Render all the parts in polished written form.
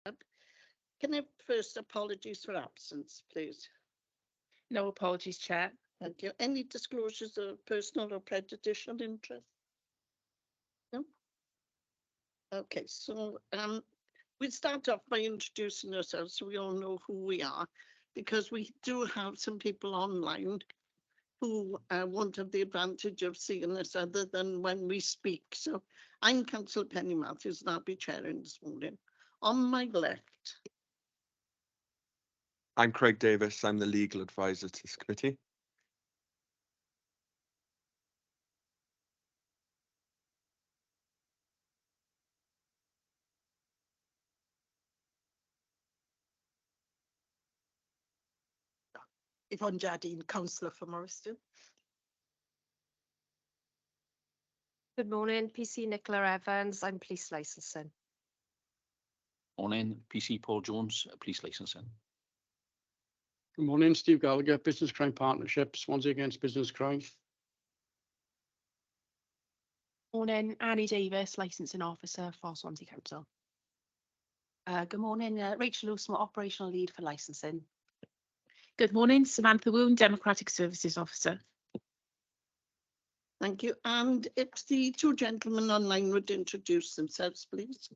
Can I first apologies for absence, please? No apologies, Chair. Thank you. Any disclosures of personal or prejudicial interest? No? Okay, so we'll start off by introducing ourselves so we all know who we are, because we do have some people online who won't have the advantage of seeing us other than when we speak. So I'm Councillor Penny Matthews and I'll be chairing this morning. On my left. I'm Craig Davis. I'm the legal advisor to this committee. Yvonne Jardine, councillor for Morriston. Good morning, PC Nicola Evans. I'm police licensing. Morning, PC Paul Jones, police licensing. Good morning, Steve Gallagher, Business Crime Partnership, Swansea Against Business Crime. Morning, Annie Davis, licensing officer for Swansea Council. Good morning, Rachel Lewsmore, operational lead for licensing. Good morning, Samantha Woon, Democratic Services Officer. Thank you. And if the two gentlemen online would introduce themselves, please.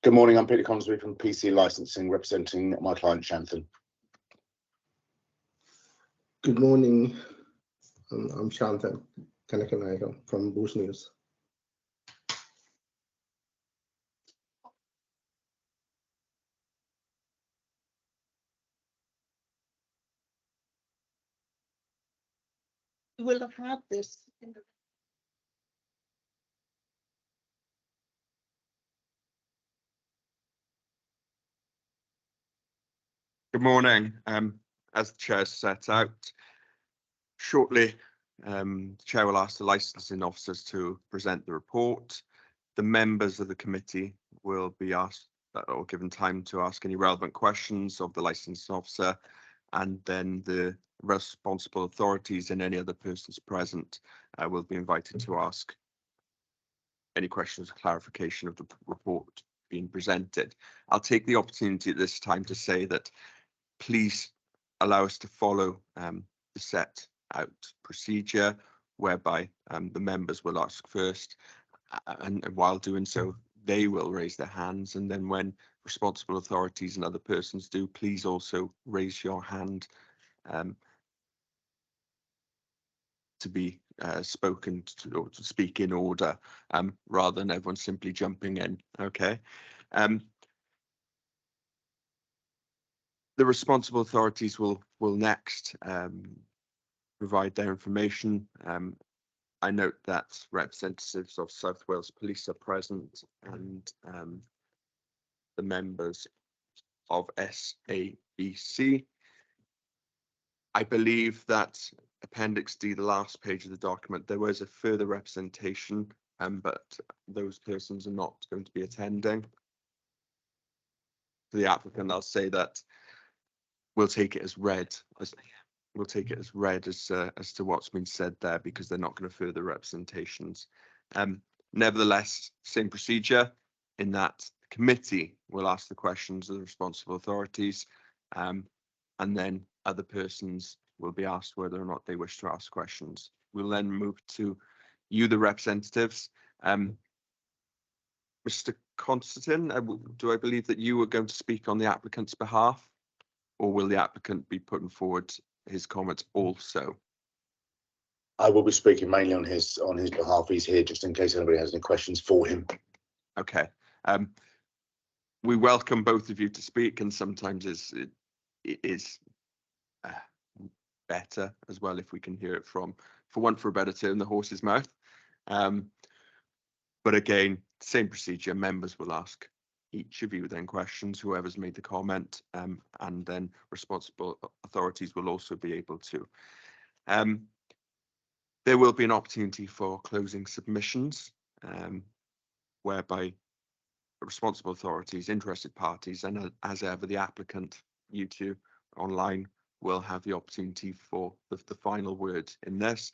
Good morning, I'm Peter Consby from PC Licensing, representing my client Shanthan. Good morning, I'm Shanthan Kanakanaika from Boost News. You will have had this in the Good morning. As the chair set out, shortly, the chair will ask the licensing officers to present the report. The members of the committee will be asked or given time to ask any relevant questions of the licensing officer, and then the responsible authorities and any other persons present will be invited to ask any questions or clarification of the report being presented. I'll take the opportunity at this time to say that please allow us to follow the set out procedure, whereby the members will ask first, and while doing so they will raise their hands, and then when responsible authorities and other persons do, please also raise your hand to be spoken to, or to speak in order, rather than everyone simply jumping in. Okay. The responsible authorities will next provide their information. I note that representatives of South Wales Police are present, and the members of SABC. I believe that Appendix D, the last page of the document, there was a further representation, but those persons are not going to be attending. For the applicant, I'll say that we'll take it as read. We'll take it as read as to what's been said there, because they're not going to further representations. Nevertheless, same procedure in that the committee will ask the questions of the responsible authorities, and then other persons will be asked whether or not they wish to ask questions. We'll then move to you, the representatives. Mr. Constantine, do I believe that you are going to speak on the applicant's behalf, or will the applicant be putting forward his comments also? I will be speaking mainly on his behalf. He's here just in case anybody has any questions for him. Okay. We welcome both of you to speak, and sometimes it is better as well if we can hear it from, for want of a better term, the horse's mouth. But again, same procedure. Members will ask each of you then questions, whoever's made the comment, and then responsible authorities will also be able to. There will be an opportunity for closing submissions, whereby responsible authorities, interested parties, and as ever the applicant, you two online, will have the opportunity for the final word in this.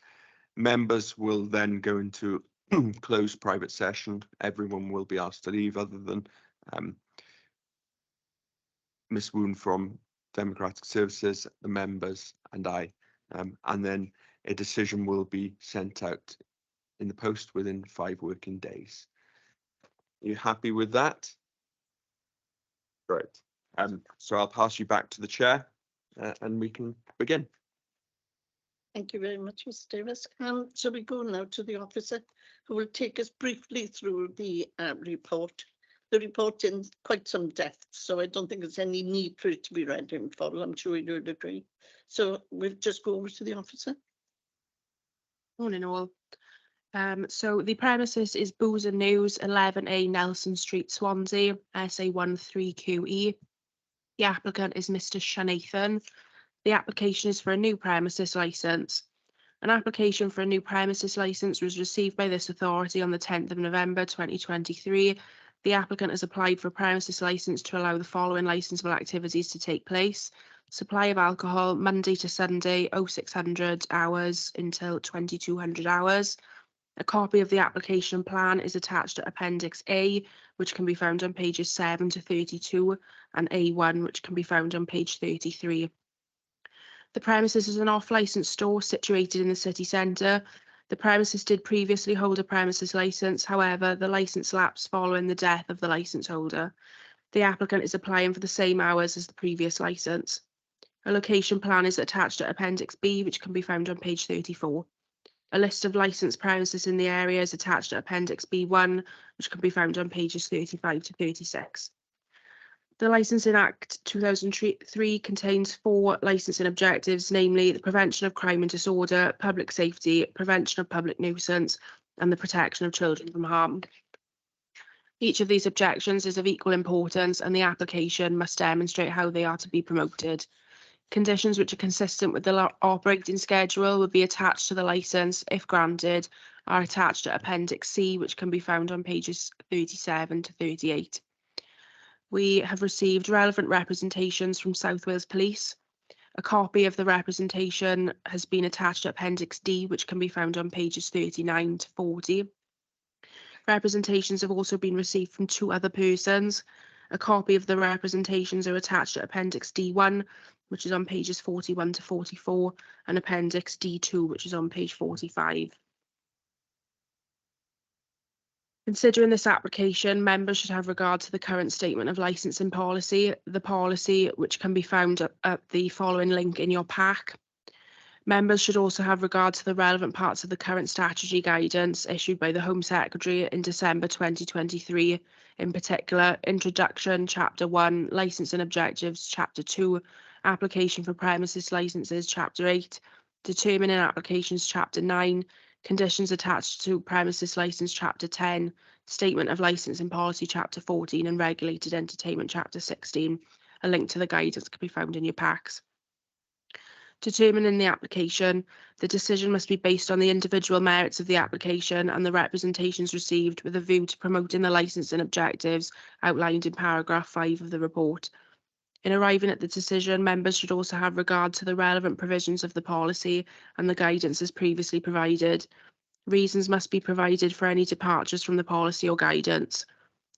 Members will then go into closed private session. Everyone will be asked to leave other than Miss Woon from Democratic Services, the members and I. And then a decision will be sent out in the post within 5 working days. Are you happy with that? Great. So I'll pass you back to the chair and we can begin. Thank you very much, Mr. Davis. So we go now to the officer who will take us briefly through the report. The report in quite some depth, so I don't think there's any need for it to be read in full. I'm sure you would agree. So we'll just go over to the officer. Morning all. So the premises is Booze and News, 11A Nelson Street, Swansea, SA13QE. The applicant is Mr. Shanathan. The application is for a new premises licence. An application for a new premises licence was received by this authority on the 10th of November 2023. The applicant has applied for a premises licence to allow the following licensable activities to take place. Supply of alcohol Monday to Sunday, 0600 hours until 2200 hours. A copy of the application plan is attached to Appendix A, which can be found on pages 7 to 32, and A1, which can be found on page 33. The premises is an off-licence store situated in the city centre. The premises did previously hold a premises licence, however, the licence lapsed following the death of the licence holder. The applicant is applying for the same hours as the previous licence. A location plan is attached to Appendix B, which can be found on page 34. A list of licensed premises in the area is attached to Appendix B1, which can be found on pages 35 to 36. The Licensing Act 2003 contains 4 licensing objectives, namely the prevention of crime and disorder, public safety, prevention of public nuisance, and the protection of children from harm. Each of these objectives is of equal importance, and the application must demonstrate how they are to be promoted. Conditions which are consistent with the operating schedule will be attached to the licence, if granted, are attached to Appendix C, which can be found on pages 37 to 38. We have received relevant representations from South Wales Police. A copy of the representation has been attached to Appendix D, which can be found on pages 39 to 40. Representations have also been received from 2 other persons. A copy of the representations are attached to Appendix D1, which is on pages 41 to 44, and Appendix D2, which is on page 45. Considering this application, members should have regard to the current statement of licensing policy, the policy which can be found at the following link in your pack. Members should also have regard to the relevant parts of the current statutory guidance issued by the Home Secretary in December 2023, in particular, Introduction, Chapter 1, Licensing Objectives, Chapter 2, Application for Premises Licences, Chapter 8, Determining Applications, Chapter 9, Conditions attached to Premises Licence, Chapter 10, Statement of Licensing Policy, Chapter 14, and Regulated Entertainment, Chapter 16. A link to the guidance can be found in your packs. Determining the application, the decision must be based on the individual merits of the application and the representations received with a view to promoting the licensing objectives outlined in paragraph 5 of the report. In arriving at the decision, members should also have regard to the relevant provisions of the policy and the guidance as previously provided. Reasons must be provided for any departures from the policy or guidance.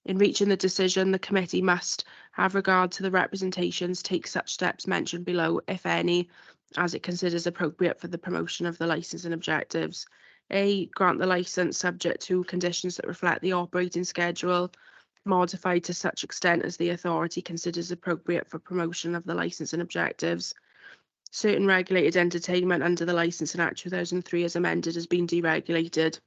In reaching the decision, the committee must have regard to the representations, take such steps mentioned below, if any, as it considers appropriate for the promotion of the licensing objectives. A, grant the licence subject to conditions that reflect the operating schedule, modified to such extent as the authority considers appropriate for promotion of the licensing objectives. Certain regulated entertainment under the Licensing Act 2003 as amended has been deregulated.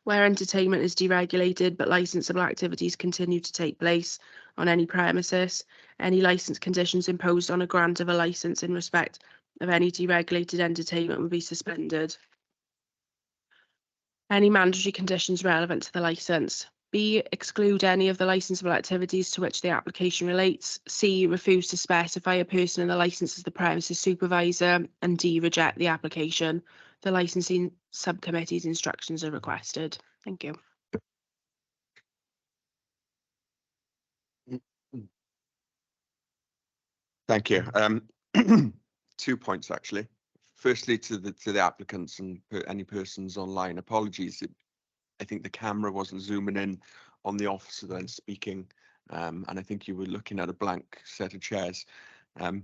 Where entertainment is deregulated but licensable activities continue to take place on any premises, any licence conditions imposed on a grant of a licence in respect of any deregulated entertainment will be suspended. Any mandatory conditions relevant to the licence. B, exclude any of the licensable activities to which the application relates. C, refuse to specify a person in the licence as the premises supervisor. And D, reject the application. The licensing subcommittee's instructions are requested. Thank you. Thank you. 2 points actually. Firstly, to the applicants and any persons online, apologies. I think the camera wasn't zooming in on the officer then speaking. And I think you were looking at a blank set of chairs. But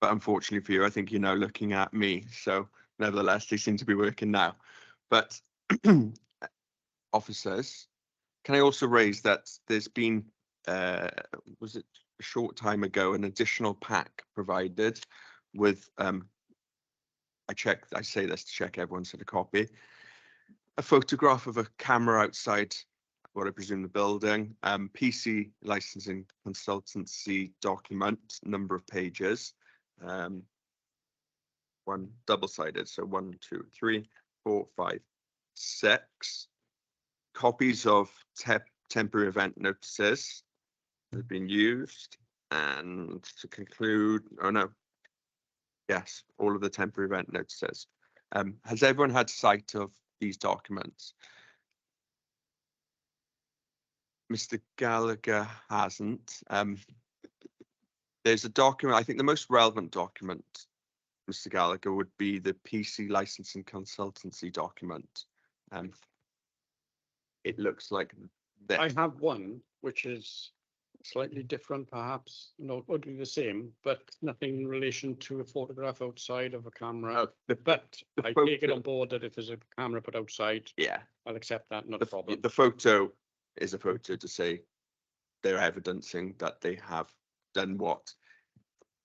unfortunately for you, I think you're now looking at me. So nevertheless, they seem to be working now. But officers, can I also raise that there's been, was it a short time ago, an additional pack provided with, I say this to check everyone's had a copy, a photograph of a camera outside what I presume the building, PC licensing consultancy document, number of pages, one double-sided, so 1, 2, 3, 4, 5, 6 copies of temporary event notices that have been used, and to conclude, oh no, yes, all of the temporary event notices. Has everyone had sight of these documents? Mr. Gallagher hasn't. There's a document, I think the most relevant document, Mr. Gallagher, would be the PC licensing consultancy document. It looks like this. I have one which is slightly different, perhaps, not totally the same, but nothing in relation to a photograph outside of a camera. But I take it on board that if there's a camera put outside, Yeah, I'll accept that, not a problem. the photo is a photo to say they're evidencing that they have done what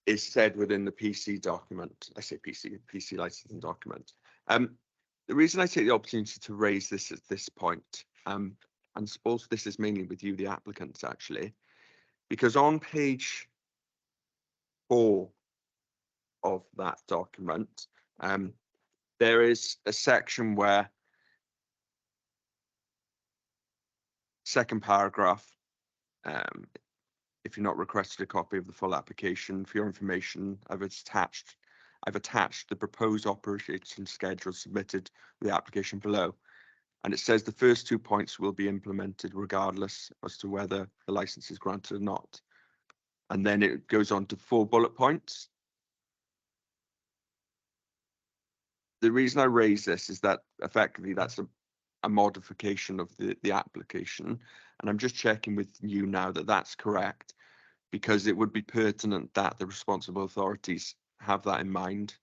is said within the PC document. I say PC licensing document. The reason I take the opportunity to raise this at this point, and suppose this is mainly with you, the applicants, actually, because on page 4 of that document, there is a section where, second paragraph, if you're not requested a copy of the full application, for your information, I've attached the proposed operation schedule submitted with the application below. And it says the first 2 points will be implemented regardless as to whether the license is granted or not. And then it goes on to 4 bullet points. The reason I raise this is that effectively that's a modification of the application. And I'm just checking with you now that that's correct, because it would be pertinent that the responsible authorities have that in mind,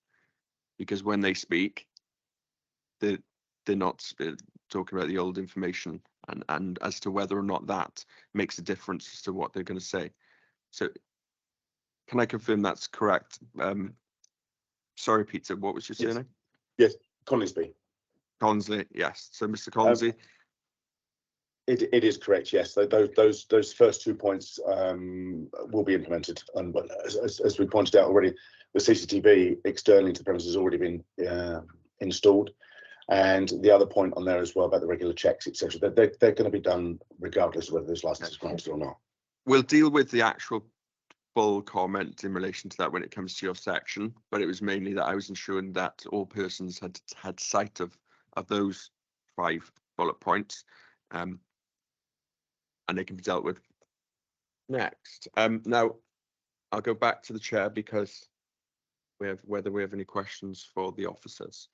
because when they speak, they're not talking about the old information and as to whether or not that makes a difference as to what they're going to say. So can I confirm that's correct? Sorry, Peter, what was your surname? Yes, Conisby. Consley, yes. So Mr. Consley. It is correct, yes. Those first 2 points will be implemented. And as we pointed out already, the CCTV externally to the premises has already been installed. And the other point on there as well about the regular checks, etc., they're going to be done regardless of whether this license is granted or not. We'll deal with the actual full comment in relation to that when it comes to your section, but it was mainly that I was ensuring that all persons had sight of those 5 bullet points, and they can be dealt with next. Now I'll go back to the chair because whether we have any questions for the officers.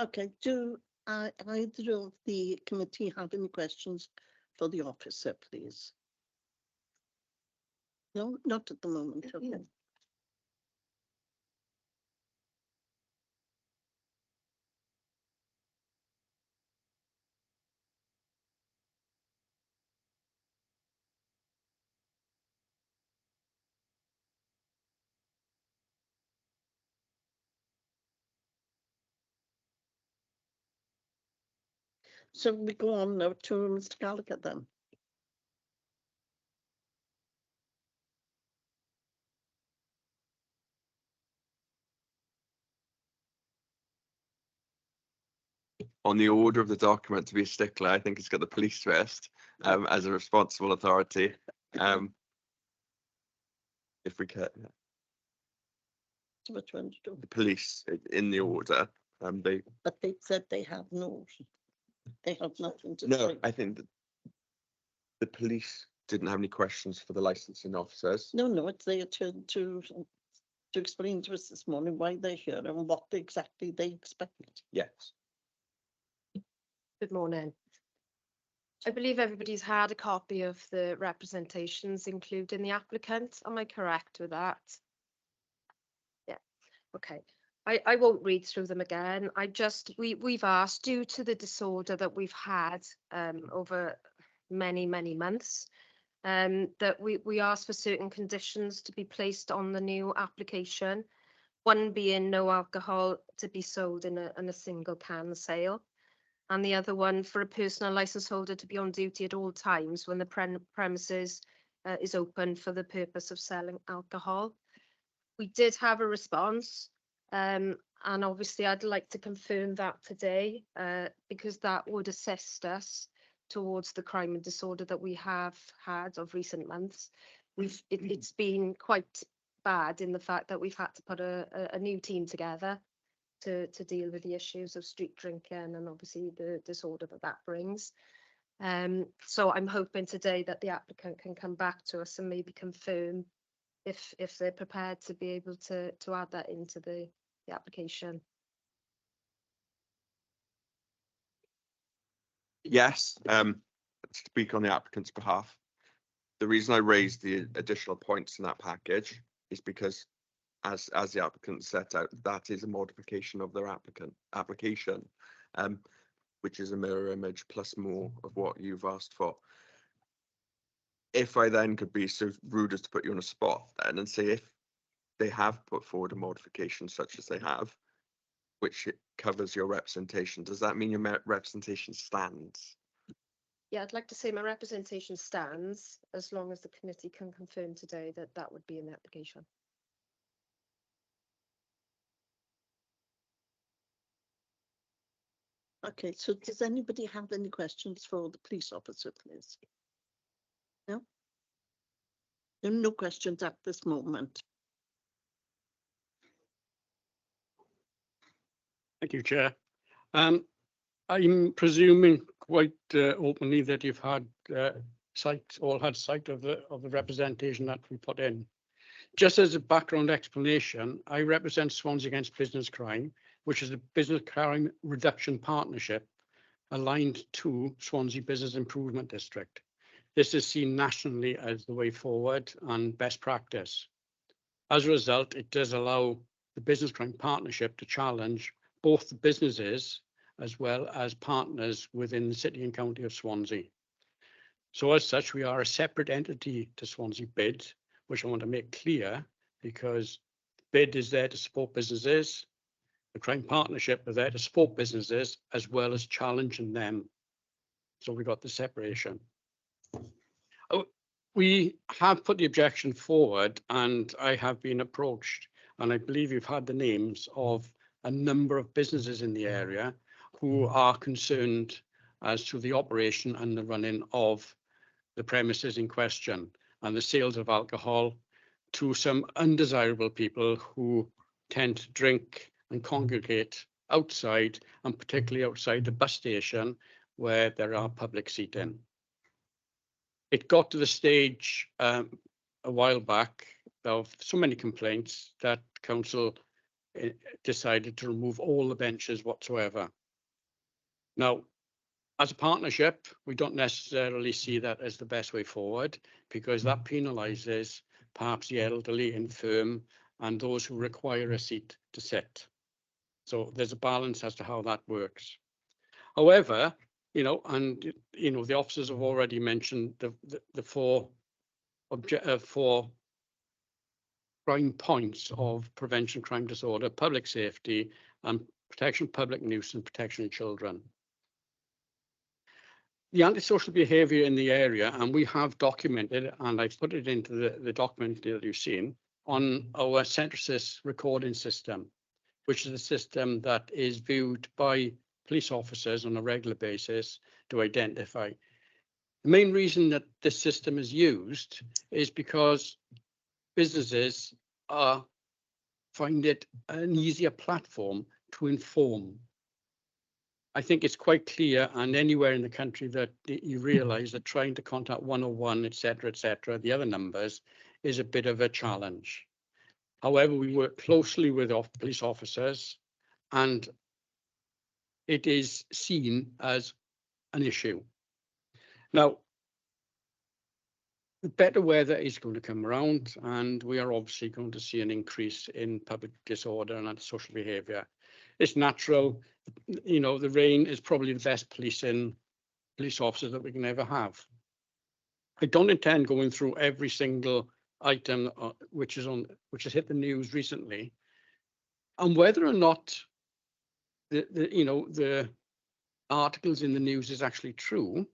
Okay, do either of the committee have any questions for the officer, please? No, not at the moment. Okay. So we go on now to Mr. Gallagher then. On the order of the document, to be a stickler, I think it's got the police first as a responsible authority. If we can, So which one to do? the police in the order. But they said they have no, they have nothing to No, say. I think that the police didn't have any questions for the licensing officers. No, it's their turn to explain to us this morning why they're here and what exactly they expect. Yes. Good morning. I believe everybody's had a copy of the representations, including the applicant. Am I correct with that? Yeah, okay. I won't read through them again. We've asked, due to the disorder that we've had over many months, that we asked for certain conditions to be placed on the new application. One being no alcohol to be sold in a single can sale. And the other one for a personal license holder to be on duty at all times when the premises is open for the purpose of selling alcohol. We did have a response, and obviously I'd like to confirm that today because that would assist us towards the crime and disorder that we have had of recent months. It's been quite bad in the fact that we've had to put a new team together to deal with the issues of street drinking and obviously the disorder that brings. So I'm hoping today that the applicant can come back to us and maybe confirm if they're prepared to be able to add that into the application. Yes, to speak on the applicant's behalf, the reason I raised the additional points in that package is because as the applicant set out, that is a modification of their application, which is a mirror image plus more of what you've asked for. If I then could be so rude as to put you on a spot then and say if they have put forward a modification such as they have, which covers your representation, does that mean your representation stands? Yeah, I'd like to say my representation stands as long as the committee can confirm today that that would be in the application. Okay, so does anybody have any questions for the police officer, please? No? No questions at this moment. Thank you, Chair. I'm presuming quite openly that you've had sight of the representation that we put in. Just as a background explanation, I represent Swansea Against Business Crime, which is a business crime reduction partnership aligned to Swansea Business Improvement District. This is seen nationally as the way forward and best practice. As a result, it does allow the business crime partnership to challenge both the businesses as well as partners within the City and County of Swansea. So as such, we are a separate entity to Swansea BID, which I want to make clear because BID is there to support businesses. The crime partnership are there to support businesses as well as challenging them. So we got the separation. We have put the objection forward and I have been approached, and I believe you've had the names of a number of businesses in the area who are concerned as to the operation and the running of the premises in question and the sales of alcohol to some undesirable people who tend to drink and congregate outside, and particularly outside the bus station where there are public seating. It got to the stage a while back of so many complaints that council decided to remove all the benches whatsoever. Now, as a partnership, we don't necessarily see that as the best way forward because that penalises perhaps the elderly, infirm, and those who require a seat to sit. So there's a balance as to how that works. However, the officers have already mentioned the four crime points of prevention, crime, disorder, public safety, and protection of public nuisance, protection of children. The antisocial behaviour in the area, and we have documented, and I've put it into the document that you've seen, on our Centrasys recording system, which is a system that is viewed by police officers on a regular basis to identify. The main reason that this system is used is because businesses find it an easier platform to inform. I think it's quite clear, and anywhere in the country that you realise that trying to contact 101, etc., the other numbers, is a bit of a challenge. However, we work closely with police officers, and it is seen as an issue. Now, the better weather is going to come around, and we are obviously going to see an increase in public disorder and antisocial behaviour. It's natural, you know, the rain is probably the best police officers that we can ever have. I don't intend going through every single item which has hit the news recently, and whether or not the articles in the news is actually true.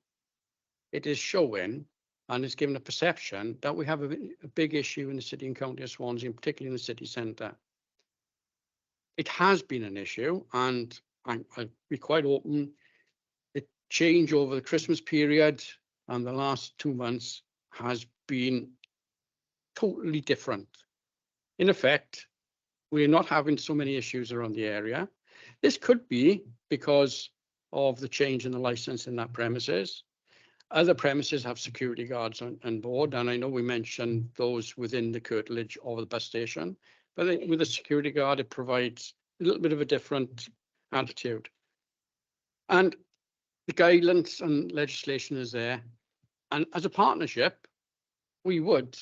It is showing and it's given a perception that we have a big issue in the city and county of Swansea, and particularly in the city centre. It has been an issue, and I'll be quite open. The change over the Christmas period and the last 2 months has been totally different. In effect, we're not having so many issues around the area. This could be because of the change in the licence in that premises. Other premises have security guards on board, and I know we mentioned those within the curtilage of the bus station, but with a security guard, it provides a little bit of a different attitude. And the guidelines and legislation is there. And as a partnership, we would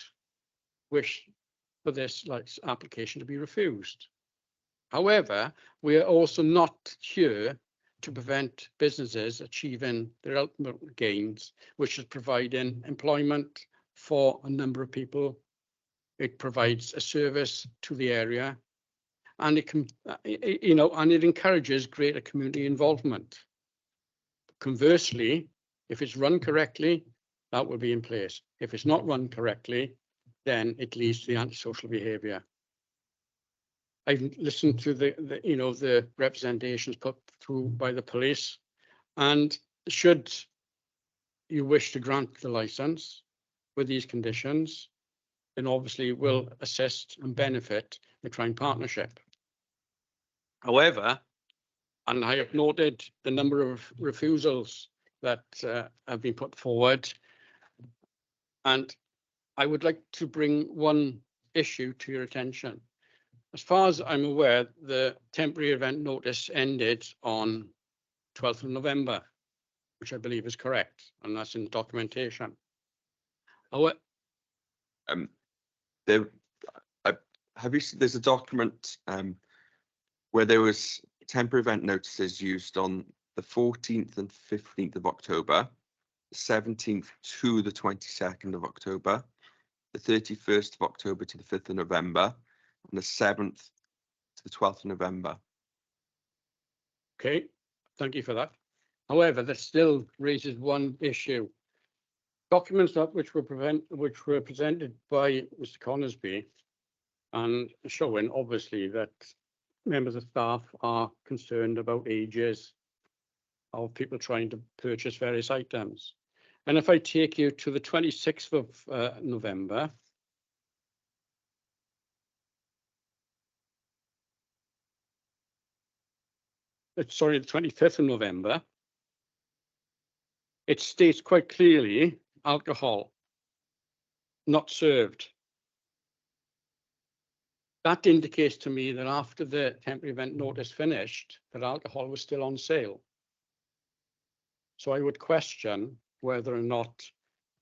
wish for this application to be refused. However, we are also not here to prevent businesses achieving their ultimate gains, which is providing employment for a number of people. It provides a service to the area, and it can, and it encourages greater community involvement. Conversely, if it's run correctly, that will be in place. If it's not run correctly, then it leads to the antisocial behaviour. I've listened to the representations put through by the police, and should you wish to grant the licence with these conditions, then obviously we'll assist and benefit the crime partnership. However, and I have noted the number of refusals that have been put forward, and I would like to bring one issue to your attention. As far as I'm aware, the temporary event notice ended on 12th of November, which I believe is correct, and that's in the documentation. There's a document where there was temporary event notices used on the 14th and 15th of October, the 17th to the 22nd of October, the 31st of October to the 5th of November, and the 7th to the 12th of November. Okay, thank you for that. However, that still raises one issue. Documents which were presented by Mr. Conisby and showing obviously that members of staff are concerned about ages of people trying to purchase various items. And if I take you to the 26th of November, sorry, the 25th of November, it states quite clearly alcohol not served. That indicates to me that after the temporary event notice finished, that alcohol was still on sale. So I would question whether or not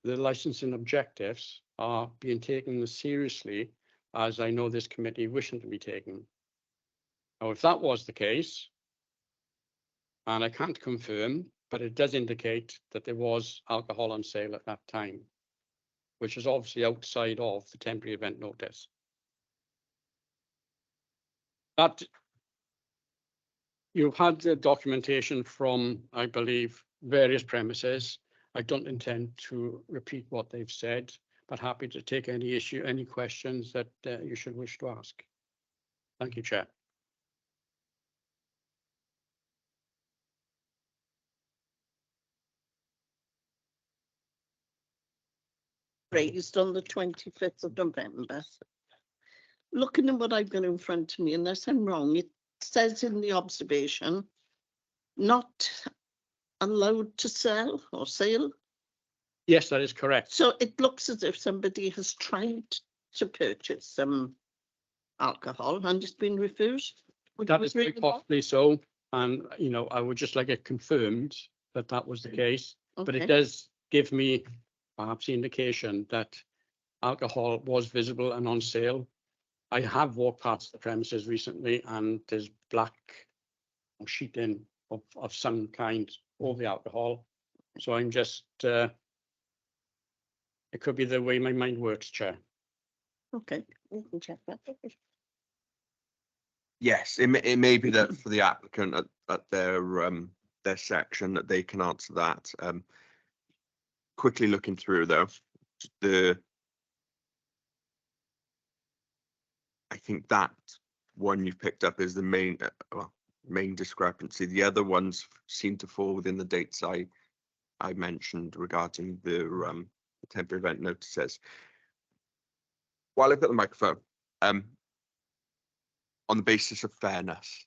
the licensing objectives are being taken as seriously as I know this committee wishing to be taken. Now, if that was the case, and I can't confirm, but it does indicate that there was alcohol on sale at that time, which is obviously outside of the temporary event notice. That you've had the documentation from, I believe, various premises. I don't intend to repeat what they've said, but happy to take any questions that you should wish to ask. Thank you, Chair. Raised on the 25th of November. Looking at what I've got in front of me, unless I'm wrong, it says in the observation, not allowed to sell or sale. Yes, that is correct. So it looks as if somebody has tried to purchase some alcohol and it's been refused. That is quite possibly so. And, I would just like it confirmed that that was the case. But it Okay. does give me perhaps the indication that alcohol was visible and on sale. I have walked past the premises recently and there's black sheeting of some kind over the alcohol. So I'm just, it could be the way my mind works, Chair. Okay, we can check that. Yes, it may be that for the applicant at their section that they can answer that. Quickly looking through though, I think that one you've picked up is the main main discrepancy. The other ones seem to fall within the dates I mentioned regarding the temporary event notices. While I've got the microphone, on the basis of fairness,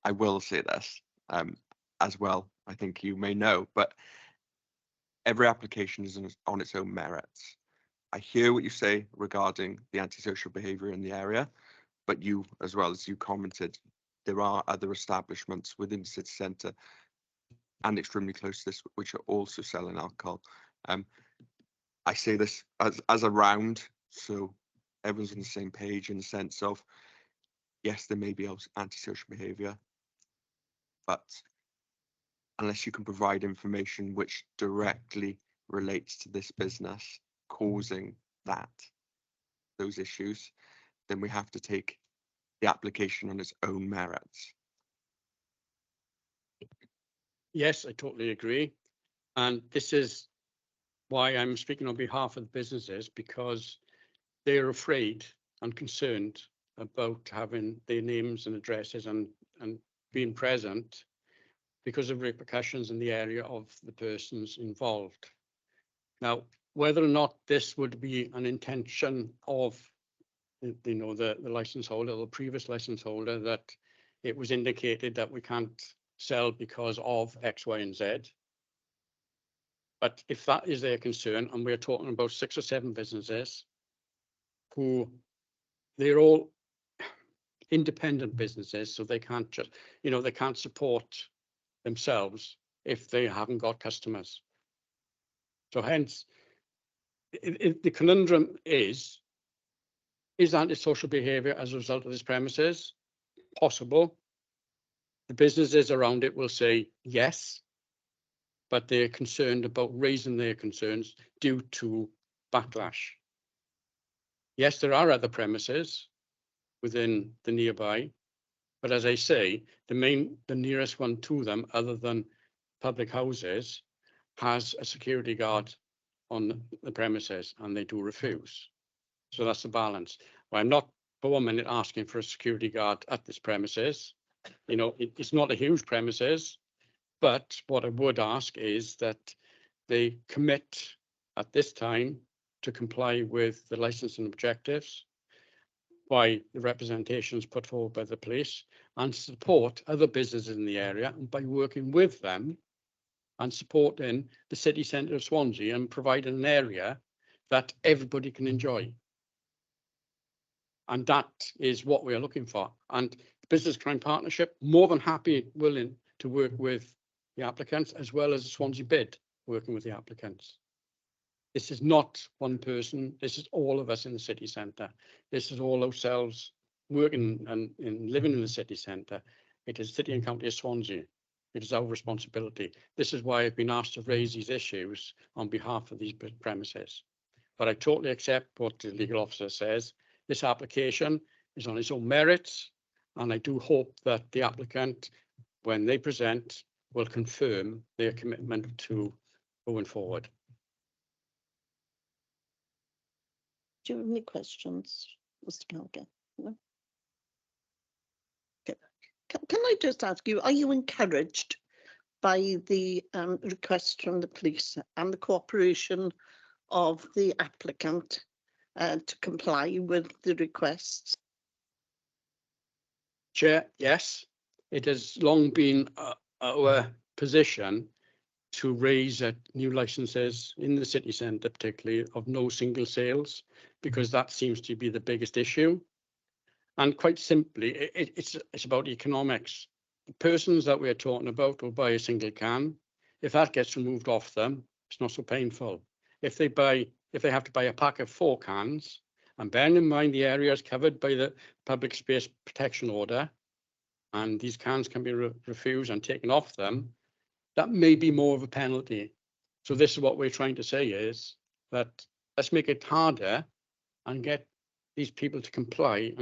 I will say this as well. I think you may know, but every application is on its own merits. I hear what you say regarding the antisocial behaviour in the area, but you, as well as you commented, there are other establishments within the city centre and extremely close to this which are also selling alcohol. I say this as a round, so everyone's on the same page in the sense of, yes, there may be antisocial behaviour, but unless you can provide information which directly relates to this business causing those issues, then we have to take the application on its own merits. Yes, I totally agree. And this is why I'm speaking on behalf of the businesses, because they're afraid and concerned about having their names and addresses and being present because of repercussions in the area of the persons involved. Now, whether or not this would be an intention of the license holder or the previous license holder, that it was indicated that we can't sell because of X, Y, and Z. But if that is their concern, and we're talking about 6 or 7 businesses who they're all independent businesses, so they can't just, they can't support themselves if they haven't got customers. So hence, the conundrum is antisocial behaviour as a result of this premises? Possible. The businesses around it will say yes, but they're concerned about raising their concerns due to backlash. Yes, there are other premises within the nearby, but as I say, the nearest one to them, other than public houses, has a security guard on the premises, and they do refuse. So that's the balance. Well, I'm not for 1 minute asking for a security guard at this premises. It's not a huge premises, but what I would ask is that they commit at this time to comply with the licensing objectives by the representations put forward by the police, and support other businesses in the area by working with them and supporting the city centre of Swansea and providing an area that everybody can enjoy. And that is what we are looking for. And the Business Crime Partnership, more than happy, willing to work with the applicants, as well as the Swansea bid, working with the applicants. This is not one person. This is all of us in the city centre. This is all ourselves working and living in the city centre. It is City and County of Swansea. It is our responsibility. This is why I've been asked to raise these issues on behalf of these premises. But I totally accept what the legal officer says. This application is on its own merits, and I do hope that the applicant, when they present, will confirm their commitment to going forward. Do you have any questions, Mr. Gallagher? No? Okay. Can I just ask you, are you encouraged by the request from the police and the cooperation of the applicant to comply with the requests? Chair, yes, it has long been our position to raise new licenses in the city centre, particularly of no single sales, because that seems to be the biggest issue. And quite simply, it's about economics. The persons that we're talking about will buy a single can. If that gets removed off them, it's not so painful. If they have to buy a pack of 4 cans, and bearing in mind the area is covered by the Public Space Protection Order, and these cans can be refused and taken off them, that may be more of a penalty. So this is what we're trying to say is that let's make it harder and get these people to comply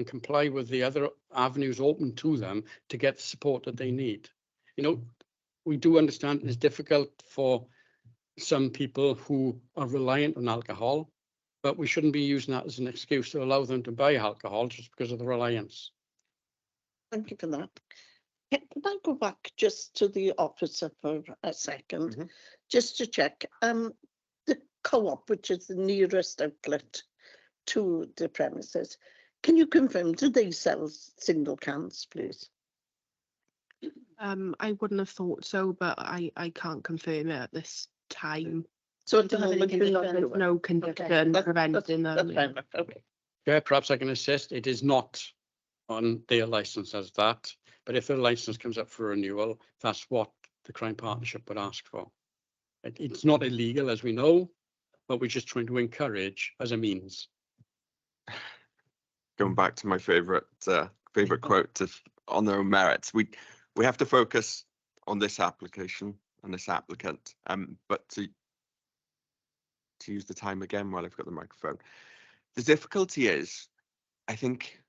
with the other avenues open to them to get the support that they need. You know, we do understand it's difficult for some people who are reliant on alcohol, but we shouldn't be using that as an excuse to allow them to buy alcohol just because of the reliance. Thank you for that. Can I go back just to the officer for a second, just to check? The co-op, which is the nearest outlet to the premises, can you confirm, do they sell single cans, please? I wouldn't have thought so, but I can't confirm it at this time. So at the Don't have any moment, you're not condition- doing it? no condition preventing That's them. fair enough, okay. Yeah, perhaps I can assist. It is not on their license as that, but if their license comes up for renewal, that's what the crime partnership would ask for. It's not illegal, as we know, but we're just trying to encourage as a means. Going back to my favorite quote on their own merits, we have to focus on this application and this applicant, but to use the time again while I've got the microphone, the difficulty is, I think,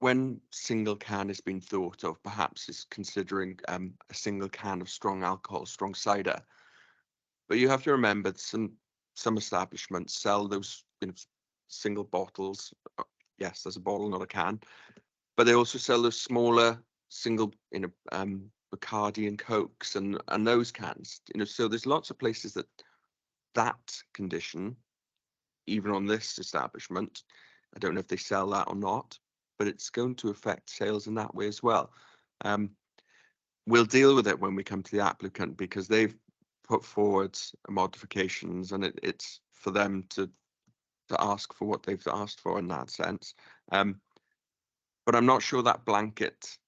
when single can is being thought of, perhaps is considering a single can of strong alcohol, strong cider, but you have to remember some establishments sell those single bottles. Yes, there's a bottle, not a can, but they also sell those smaller single, Bacardi and Cokes and those cans. So there's lots of places that condition, even on this establishment, I don't know if they sell that or not, but it's going to affect sales in that way as well. We'll deal with it when we come to the applicant because they've put forward modifications, and it's for them to ask for what they've asked for in that sense. But I'm not sure that blanket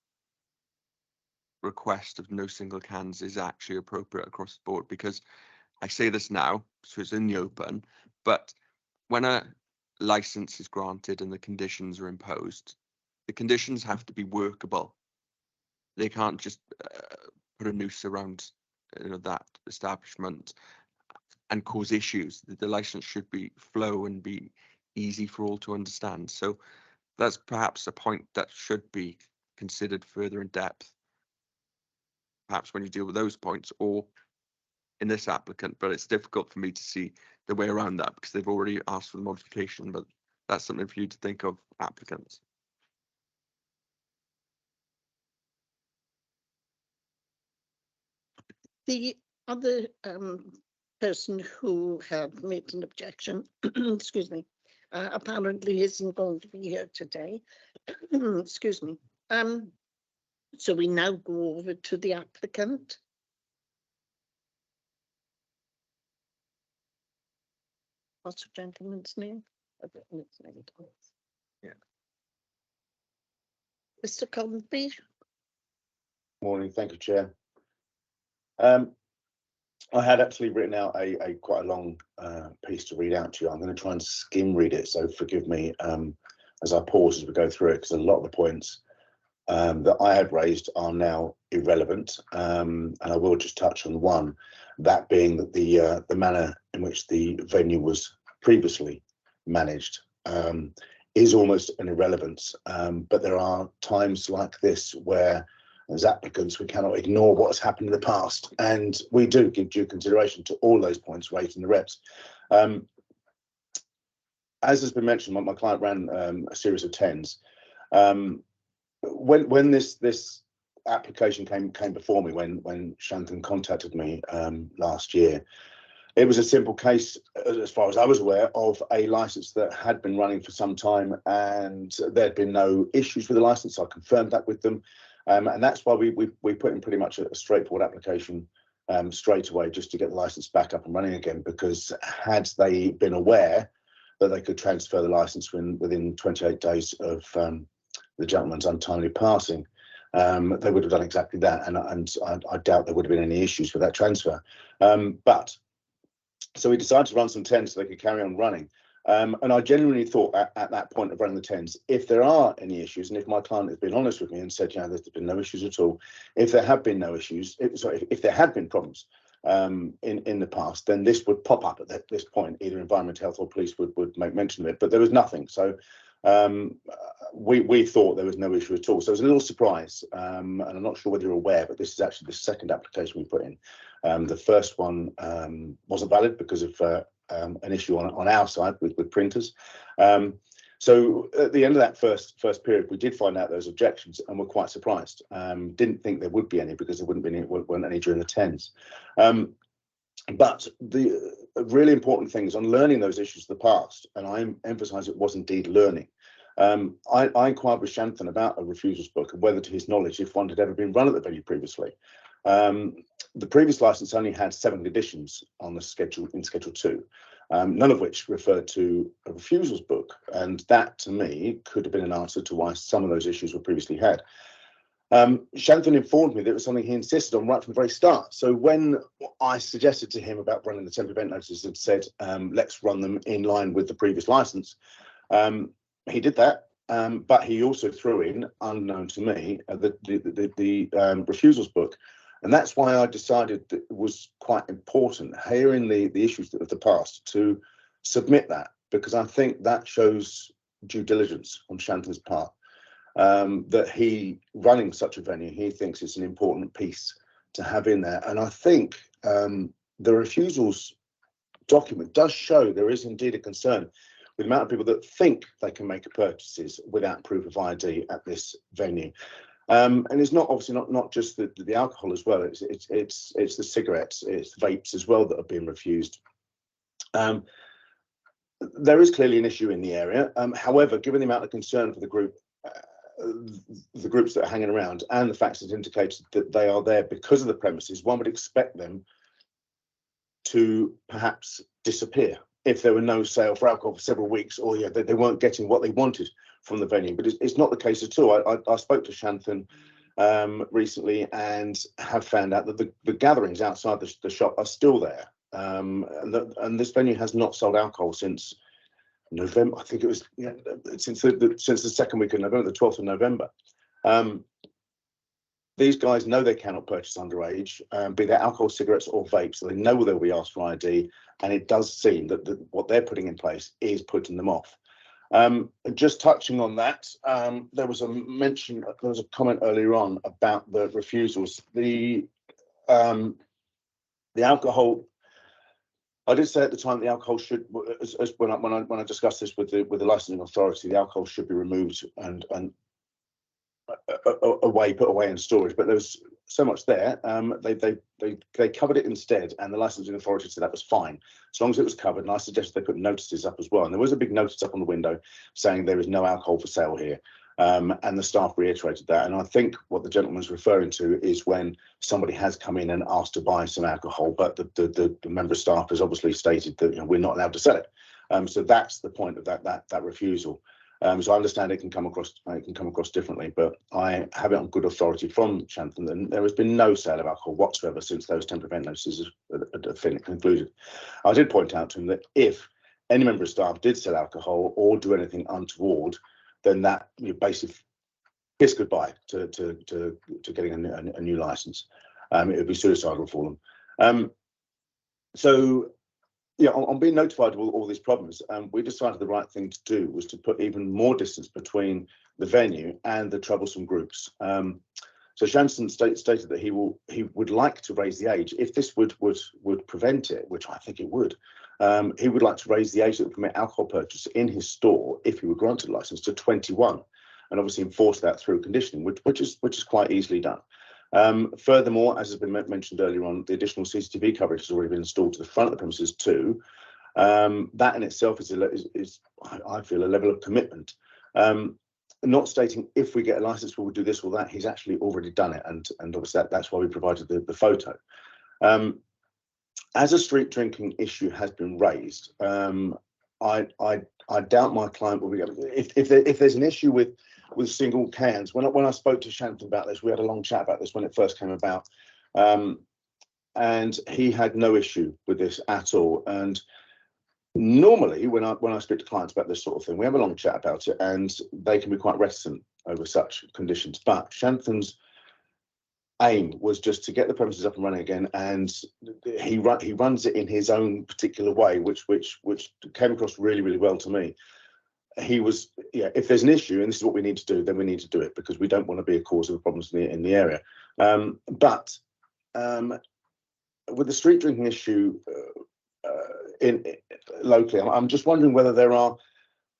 request of no single cans is actually appropriate across the board, because I say this now, so it's in the open, but when a license is granted and the conditions are imposed, the conditions have to be workable. They can't just put a noose around that establishment and cause issues. The license should be flow and be easy for all to understand. So that's perhaps a point that should be considered further in depth, perhaps when you deal with those points or in this applicant, but it's difficult for me to see the way around that because they've already asked for the modification, but that's something for you to think of, applicants. The other person who had made an objection, excuse me, apparently isn't going to be here today. Excuse me. So we now go over to the applicant. What's the gentleman's name? I've written his name down. Yeah. Mr. Coventry. Morning, thank you, Chair. I had actually written out a quite a long piece to read out to you. I'm going to try and skim read it, so forgive me as I pause as we go through it, because a lot of the points that I had raised are now irrelevant, and I will just touch on one, that being that the manner in which the venue was previously managed is almost an irrelevance, but there are times like this where as applicants, we cannot ignore what has happened in the past, and we do give due consideration to all those points raised in the reps. As has been mentioned, my client ran a series of tens. When this application came before me, when Shanton contacted me last year, it was a simple case, as far as I was aware, of a license that had been running for some time, and there'd been no issues with the license. I confirmed that with them. And that's why we put in pretty much a straightforward application straight away, just to get the license back up and running again, because had they been aware that they could transfer the license within 28 days of the gentleman's untimely passing, they would have done exactly that. And I doubt there would have been any issues with that transfer. But So we decided to run some tens so they could carry on running. And I genuinely thought at that point of running the tens, if there are any issues, and if my client has been honest with me and said, there's been no issues at all, if there have been no issues, if there had been problems in the past, then this would pop up at this point. Either Environment, Health or Police would make mention of it, but there was nothing. So we thought there was no issue at all. So it was a little surprise, and I'm not sure whether you're aware, but this is actually the second application we put in. The first one wasn't valid because of an issue on our side with printers. So at the end of that first period, we did find out those objections and were quite surprised. Didn't think there would be any because there weren't any during the tens. But the really important thing is on learning those issues of the past, and I emphasise it was indeed learning. I inquired with Shanthan about a refusals book and whether, to his knowledge, if one had ever been run at the venue previously. The previous licence only had 7 conditions on the schedule in Schedule 2, none of which referred to a refusals book, and that to me could have been an answer to why some of those issues were previously had. Shanthan informed me that it was something he insisted on right from the very start. So when I suggested to him about running the temporary event notices and said, let's run them in line with the previous licence, he did that. But he also threw in, unknown to me, the refusals book. And that's why I decided that it was quite important, hearing the issues of the past, to submit that, because I think that shows due diligence on Shanthan's part. That he, running such a venue, he thinks it's an important piece to have in there. And I think the refusals document does show there is indeed a concern with the amount of people that think they can make purchases without proof of ID at this venue. And it's not obviously not just the alcohol as well. It's the cigarettes, it's vapes as well that are being refused. There is clearly an issue in the area. However, given the amount of concern for the groups that are hanging around and the fact that it indicates that they are there because of the premises, one would expect them to perhaps disappear if there were no sale for alcohol for several weeks, or they weren't getting what they wanted from the venue. But it's not the case at all. I spoke to Shanthan recently and have found out that the gatherings outside the shop are still there, and this venue has not sold alcohol since November. I think it was since the second week of November, the 12th of November. These guys know they cannot purchase underage, be they alcohol, cigarettes or vapes, so they know they'll be asked for ID, and it does seem that what they're putting in place is putting them off. Just touching on that, there was a comment earlier on about the refusals. The alcohol, I did say at the time the alcohol should, when I discussed this with the licensing authority, the alcohol should be removed and put away in storage. But there was so much there, they covered it instead, and the licensing authority said that was fine as long as it was covered. And I suggested they put notices up as well, and there was a big notice up on the window saying there is no alcohol for sale here. And the staff reiterated that. And I think what the gentleman's referring to is when somebody has come in and asked to buy some alcohol, but the member of staff has obviously stated that we're not allowed to sell it. So that's the point of that refusal. So I understand it can come across differently, but I have it on good authority from Shanthan that there has been no sale of alcohol whatsoever since those temporary event notices have concluded. I did point out to him that if any member of staff did sell alcohol or do anything untoward, then that you basically kiss goodbye to getting a new license. It would be suicidal for them. So yeah, on being notified of all these problems, we decided the right thing to do was to put even more distance between the venue and the troublesome groups. So Shanthan stated that he would like to raise the age if this would prevent it, which I think it would. He would like to raise the age that would permit alcohol purchase in his store if he were granted a license to 21, and obviously enforce that through conditioning, which is quite easily done. Furthermore, as has been mentioned earlier on, the additional CCTV coverage has already been installed to the front of the premises too. That in itself is I feel a level of commitment. Not stating if we get a license we will do this or that. He's actually already done it, and obviously that's why we provided the photo. As a street drinking issue has been raised, I doubt my client will be able to, if there's an issue with single cans. When I spoke to Shanthan about this, we had a long chat about this when it first came about. and he had no issue with this at all. And normally, when I speak to clients about this sort of thing, we have a long chat about it, and they can be quite reticent over such conditions. But Shanthan's aim was just to get the premises up and running again, and he runs it in his own particular way, which came across really, really well to me. He was, yeah, if there's an issue and this is what we need to do, then we need to do it, because we don't want to be a cause of problems in the area. But with the street drinking issue locally, I'm just wondering whether there are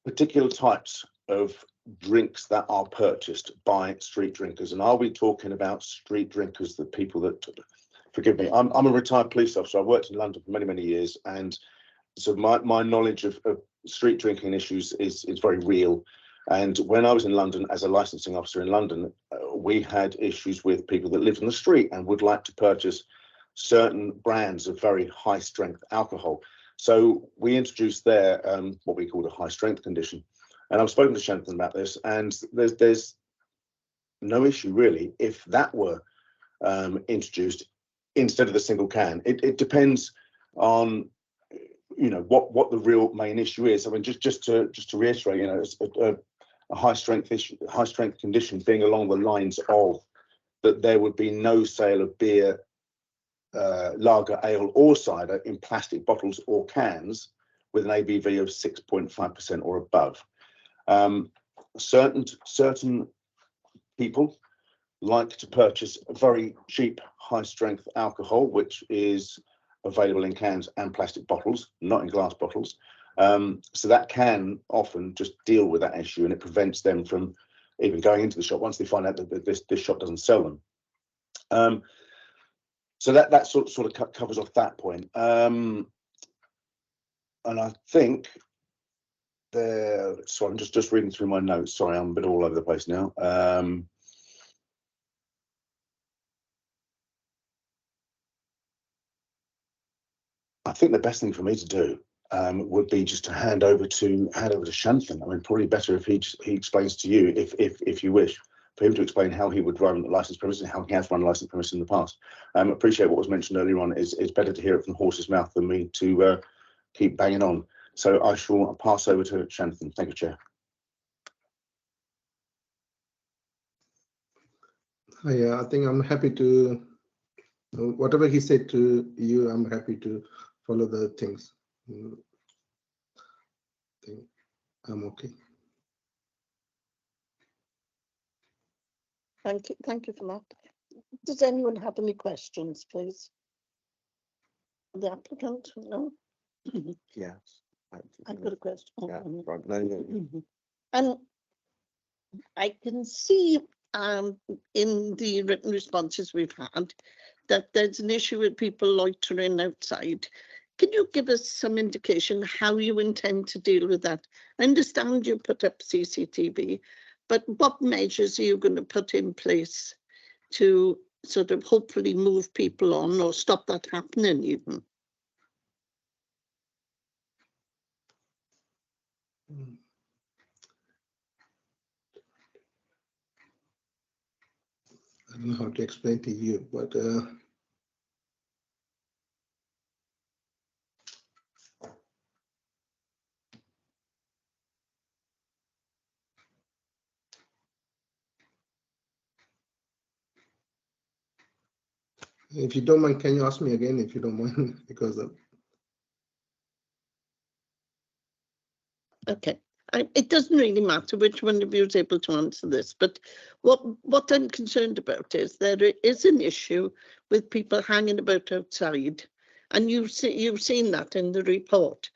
particular types of drinks that are purchased by street drinkers, and are we talking about street drinkers, the people that, forgive me, I'm a retired police officer. I worked in London for many years, and so my knowledge of street drinking issues is very real. And when I was in London as a licensing officer in London, we had issues with people that lived on the street and would like to purchase certain brands of very high strength alcohol. So we introduced there what we called a high strength condition. And I've spoken to Shanthan about this, and there's no issue really if that were introduced instead of the single can. It depends on, you know, what the real main issue is. I mean, just to reiterate, you know, a high strength condition being along the lines of that there would be no sale of beer, lager, ale or cider in plastic bottles or cans with an ABV of 6.5% or above. Certain people like to purchase very cheap high strength alcohol, which is available in cans and plastic bottles, not in glass bottles. So that can often just deal with that issue, and it prevents them from even going into the shop once they find out that this shop doesn't sell them. So that sort of covers off that point. And I think so I'm just reading through my notes. Sorry, I'm a bit all over the place now. I think the best thing for me to do would be just to hand over to Shanthan. I mean, probably better if he explains to you, if you wish, for him to explain how he would run a licensed premises and how he has run a licensed premises in the past. Appreciate what was mentioned earlier on. It's better to hear it from the horse's mouth than me to keep banging on. So I shall pass over to Shanthan. Thank you, Chair. I think I'm happy to, whatever he said to you, I'm happy to follow the things. I think I'm okay. Thank you for that. Does anyone have any questions, please? The applicant? No? Yes. I've got a question. Yeah, right. No. And I can see in the written responses we've had that there's an issue with people loitering outside. Can you give us some indication how you intend to deal with that? I understand you put up CCTV, but what measures are you going to put in place to sort of hopefully move people on or stop that happening even? I don't know how to explain to you, but if you don't mind, can you ask me again if you don't mind? Because Okay. It doesn't really matter which one of you is able to answer this, but what I'm concerned about is there is an issue with people hanging about outside, and you've seen that in the report.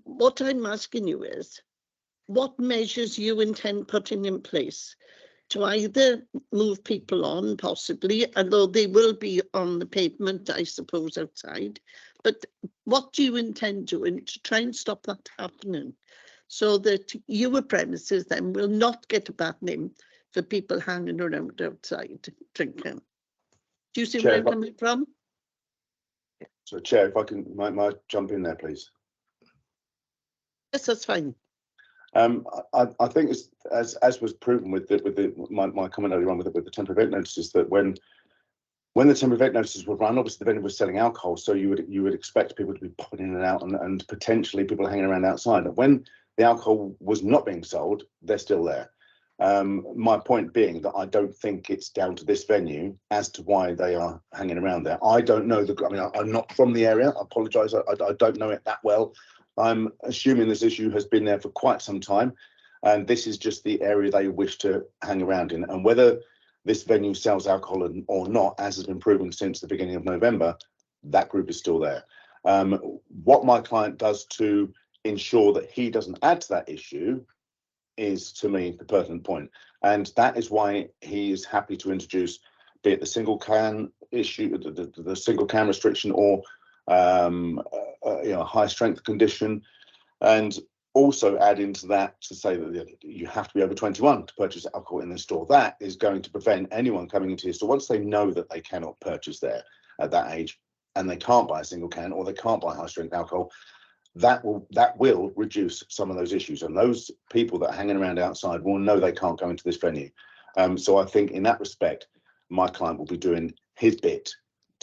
What I'm asking you is, what measures you intend putting in place to either move people on, possibly, although they will be on the pavement, I suppose, outside, but what do you intend doing to try and stop that happening, so that your premises then will not get a bad name for people hanging around outside drinking? Do you see where I'm coming from? So, Chair, if I can, might jump in there, please. Yes, that's fine. I think it's, as was proven with my comment earlier on with the temporary event notices, that when when the temporary event notices were run, obviously the venue was selling alcohol, so you would expect people to be popping in and out, and potentially people hanging around outside. And when the alcohol was not being sold, they're still there. My point being that I don't think it's down to this venue as to why they are hanging around there. I don't know I mean, I'm not from the area. I apologise. I don't know it that well. I'm assuming this issue has been there for quite some time, and this is just the area they wish to hang around in. And whether this venue sells alcohol or not, as has been proven since the beginning of November, that group is still there. What my client does to ensure that he doesn't add to that issue is, to me, the pertinent point. And that is why he is happy to introduce, be it the single can issue, the single can restriction, or high strength condition, and also add into that to say that you have to be over 21 to purchase alcohol in the store. That is going to prevent anyone coming into your store, once they know that they cannot purchase there at that age, and they can't buy a single can or they can't buy high strength alcohol. That will reduce some of those issues, and those people that are hanging around outside will know they can't go into this venue. So I think in that respect, my client will be doing his bit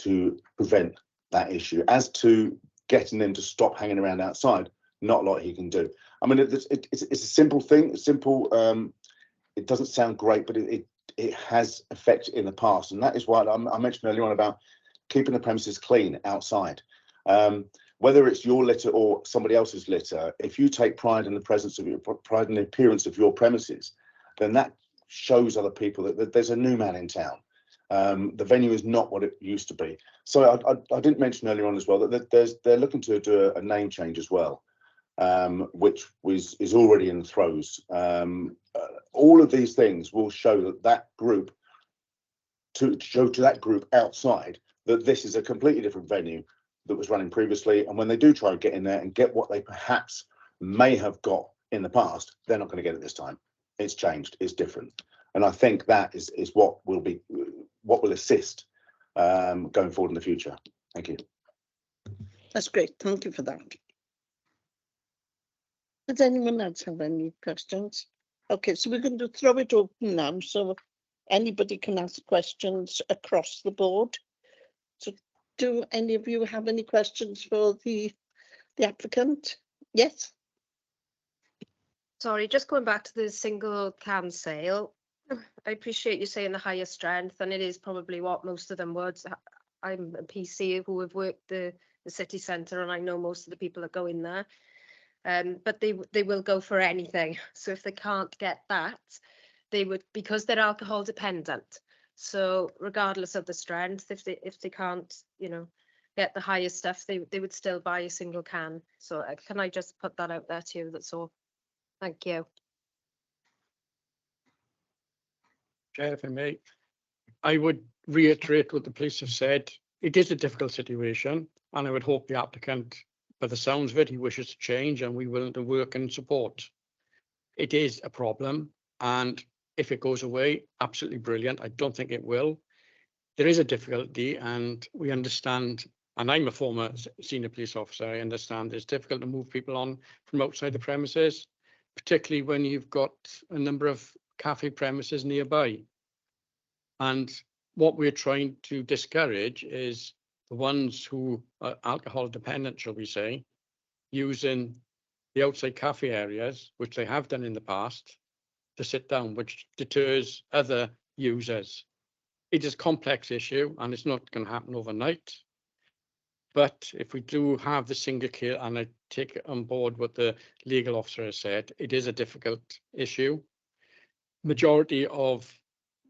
to prevent that issue. As to getting them to stop hanging around outside, not a lot he can do. I mean, it's a simple thing. It doesn't sound great, but it has effect in the past, and that is why I mentioned earlier on about keeping the premises clean outside. Whether it's your litter or somebody else's litter, if you take pride in the presence of pride in the appearance of your premises, then that shows other people that there's a new man in town. The venue is not what it used to be. So I didn't mention earlier on as well that they're looking to do a name change as well, which is already in the throes. All of these things will show that group, to show to that group outside that this is a completely different venue that was running previously, and when they do try and get in there and get what they perhaps may have got in the past, they're not going to get it this time. It's changed, it's different, and I think that is what will assist going forward in the future. Thank you. That's great. Thank you for that. Does anyone else have any questions? Okay, so we're going to throw it open now, so anybody can ask questions across the board. So do any of you have any questions for the applicant? Yes? Sorry, just going back to the single can sale. I appreciate you saying the higher strength, and it is probably what most of them would. I'm a PC who have worked the city centre, and I know most of the people that go in there. But they will go for anything. So if they can't get that, they would, because they're alcohol dependent. So regardless of the strength, if they can't, get the highest stuff, they would still buy a single can. So can I just put that out there to you? That's all. Thank you. Chair, if I may, I would reiterate what the police have said. It is a difficult situation, and I would hope the applicant, by the sounds of it, he wishes to change, and we're willing to work and support. It is a problem, and if it goes away, absolutely brilliant. I don't think it will. There is a difficulty, and we understand, and I'm a former senior police officer, I understand it's difficult to move people on from outside the premises, particularly when you've got a number of cafe premises nearby. And what we're trying to discourage is the ones who are alcohol dependent, shall we say, using the outside cafe areas, which they have done in the past, to sit down, which deters other users. It is a complex issue, and it's not going to happen overnight. But if we do have the single kill, and I take on board what the legal officer has said, it is a difficult issue. Majority of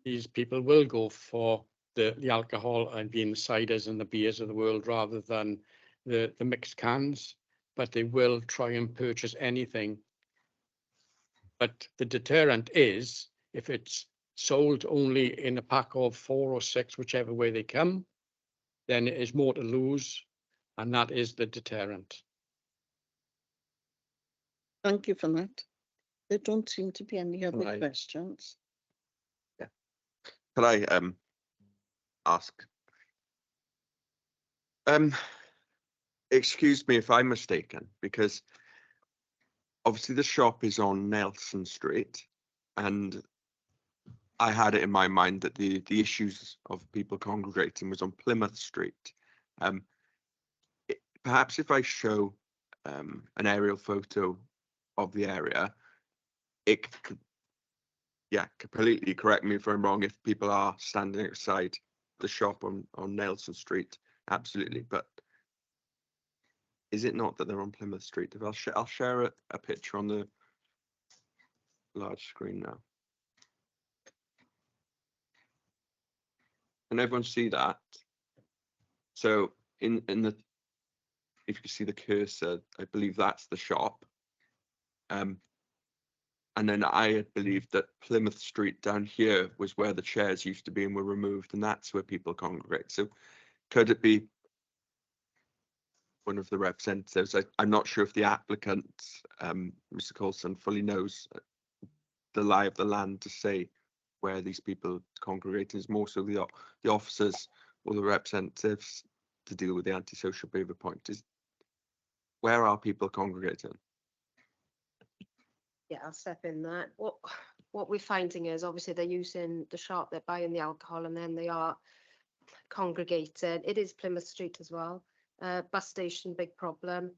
these people will go for the alcohol and being the ciders and the beers of the world rather than the mixed cans, but they will try and purchase anything. But the deterrent is if it's sold only in a pack of 4 or 6, whichever way they come, then it is more to lose, and that is the deterrent. Thank you for that. There don't seem to be any other Right. questions. Could I ask? Excuse me if I'm mistaken, because obviously the shop is on Nelson Street, and I had it in my mind that the issues of people congregating was on Plymouth Street. Perhaps if I show an aerial photo of the area, it could, yeah, completely correct me if I'm wrong, if people are standing outside the shop on Nelson Street, absolutely. But is it not that they're on Plymouth Street? If I'll share a picture on the large screen now. Can everyone see that? So in the, if you see the cursor, I believe that's the shop. And then I had believed that Plymouth Street down here was where the chairs used to be and were removed, and that's where people congregate. So could it be one of the representatives? I'm not sure if the applicant, Mr. Coulson, fully knows the lie of the land to say where these people congregate. Is more so the officers or the representatives to deal with the antisocial behaviour point. Is where are people congregating? Yeah, I'll step in that. What we're finding is obviously they're using the shop, they're buying the alcohol, and then they are congregating. It is Plymouth Street as well. Bus station, big problem.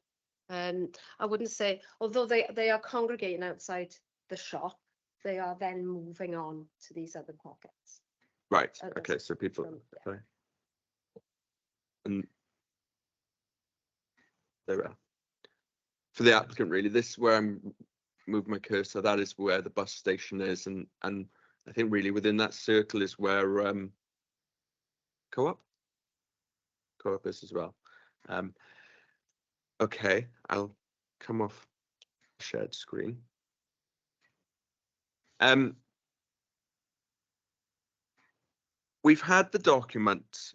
I wouldn't say, although they are congregating outside the shop, they are then moving on to these other pockets. Right. Okay. So people. Yeah. Okay. And there we are. For the applicant, really, this is where I'm moving my cursor. That is where the bus station is, and I think really within that circle is where co-op is as well. Okay, I'll come off shared screen. We've had the document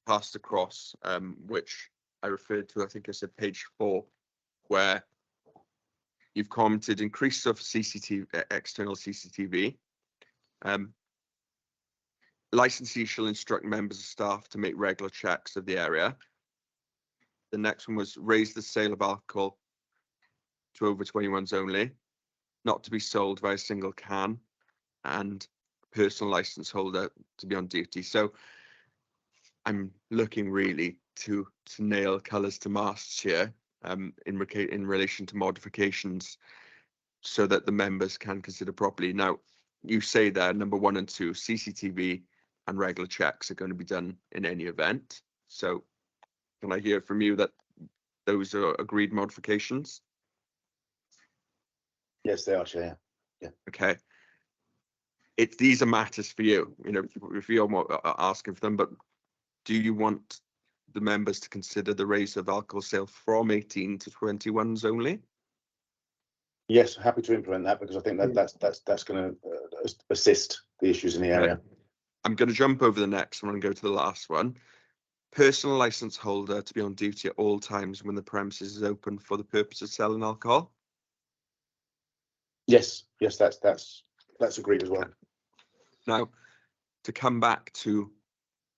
passed across, which I referred to, I think I said page 4, where you've commented increase of CCTV, external CCTV. Licensee shall instruct members of staff to make regular checks of the area. The next one was raise the sale of alcohol to over 21s only, not to be sold by a single can, and personal license holder to be on duty. So I'm looking really to nail colours to masts here, in relation to modifications, so that the members can consider properly. Now, you say there, number 1 and 2, CCTV and regular checks are going to be done in any event. So can I hear from you that those are agreed modifications? Yes, they are, Chair. Yeah. Okay. These are matters for you, if you're asking for them, but do you want the members to consider the raise of alcohol sale from 18 to 21s only? Yes, happy to implement that, because I think that's going to assist the issues in the area. Okay. I'm going to jump over the next one and go to the last one. Personal license holder to be on duty at all times when the premises is open for the purpose of selling alcohol. Yes, that's agreed as well. Now, to come back to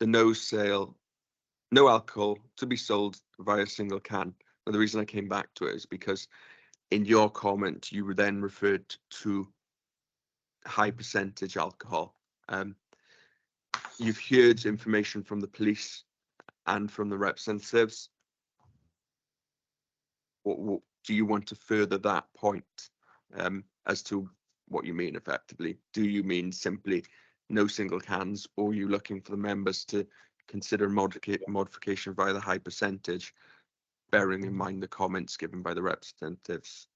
the no alcohol to be sold via a single can. Now, the reason I came back to it is because in your comment, you were then referred to high percentage alcohol. You've heard information from the police and from the representatives. What do you want to further that point as to what you mean effectively? Do you mean simply no single cans, or are you looking for the members to consider modification via the high percentage, bearing in mind the comments given by the representatives?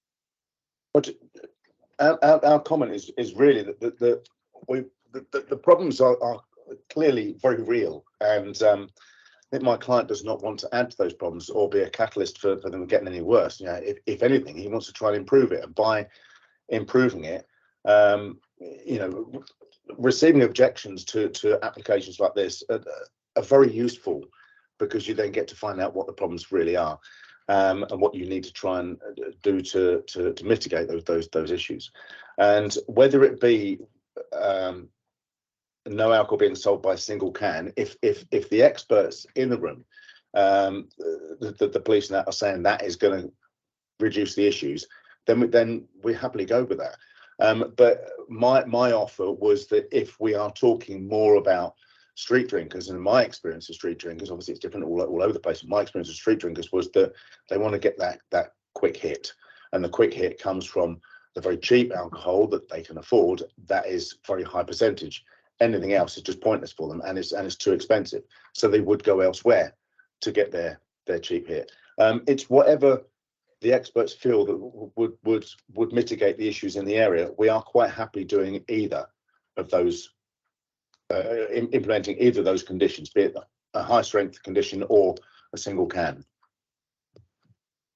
But our comment is really that the problems are clearly very real, and I think my client does not want to add to those problems or be a catalyst for them getting any worse. If anything, he wants to try and improve it, and by improving it, receiving objections to applications like this are very useful, because you then get to find out what the problems really are, and what you need to try and do to mitigate those issues. And whether it be no alcohol being sold by a single can, if the experts in the room, the police and that, are saying that is going to reduce the issues, then we happily go with that. But my offer was that if we are talking more about street drinkers, and my experience of street drinkers, obviously it's different all over the place, but my experience of street drinkers was that they want to get that quick hit, and the quick hit comes from the very cheap alcohol that they can afford. That is very high percentage. Anything else is just pointless for them, and it's too expensive. So they would go elsewhere to get their cheap hit. It's whatever the experts feel that would mitigate the issues in the area. We are quite happy doing either of those, implementing either of those conditions, be it a high strength condition or a single can.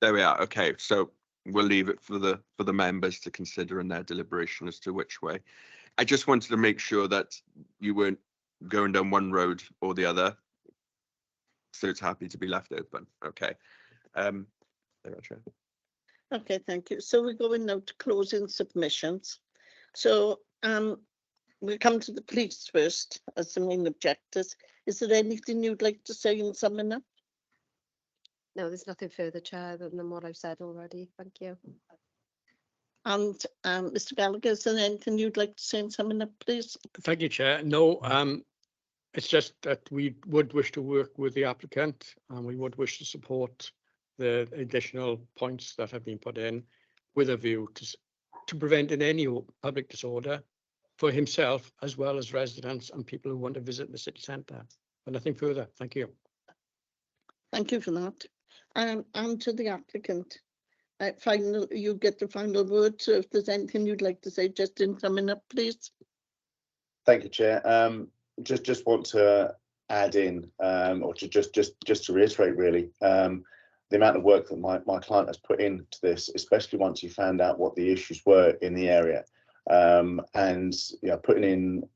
There we are. Okay, so we'll leave it for the members to consider in their deliberation as to which way. I just wanted to make sure that you weren't going down one road or the other. So it's happy to be left open. Okay. There we are, Chair. Okay, thank you. So we're going now to closing submissions. So we'll come to the police first as the main objectors. Is there anything you'd like to say in summing up? No, there's nothing further, Chair, than what I've said already. Thank you. And Mr. Gallagher, is there anything you'd like to say in summing up, please? Thank you, Chair. No, it's just that we would wish to work with the applicant, and we would wish to support the additional points that have been put in with a view to preventing any public disorder for himself as well as residents and people who want to visit the city centre. But nothing further. Thank you. Thank you for that. And to the applicant, you get the final word. So if there's anything you'd like to say, just in summing up, please. Thank you, Chair. Just want to add in, or to just to reiterate, really, the amount of work that my client has put into this, especially once he found out what the issues were in the area, and putting in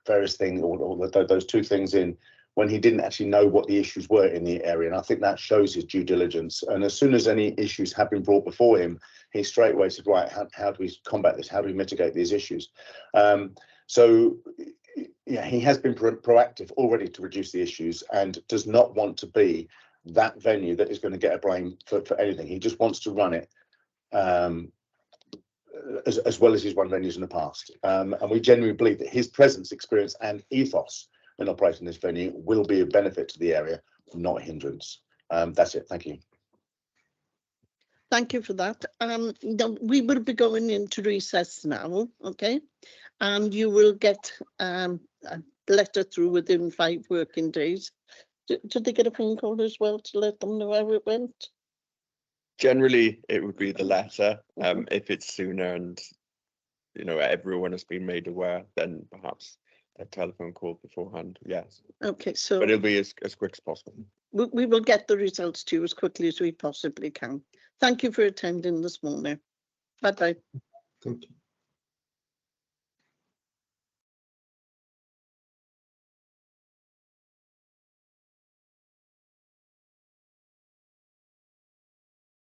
various things, or those two things in when he didn't actually know what the issues were in the area. And I think that shows his due diligence. And as soon as any issues have been brought before him, he straight away said, right, how do we combat this? How do we mitigate these issues? So yeah, he has been proactive already to reduce the issues and does not want to be that venue that is going to get a blame for anything. He just wants to run it as well as he's run venues in the past. And we genuinely believe that his presence, experience and ethos in operating this venue will be a benefit to the area, not a hindrance. That's it. Thank you. Thank you for that. We will be going into recess now, okay? And you will get a letter through within 5 working days. Did they get a phone call as well to let them know how it went? Generally, it would be the letter. If it's sooner and everyone has been made aware, then perhaps a telephone call beforehand. Yes. Okay, so But it'll be as quick as possible. we will get the results to you as quickly as we possibly can. Thank you for attending this morning. Bye-bye. Thank you.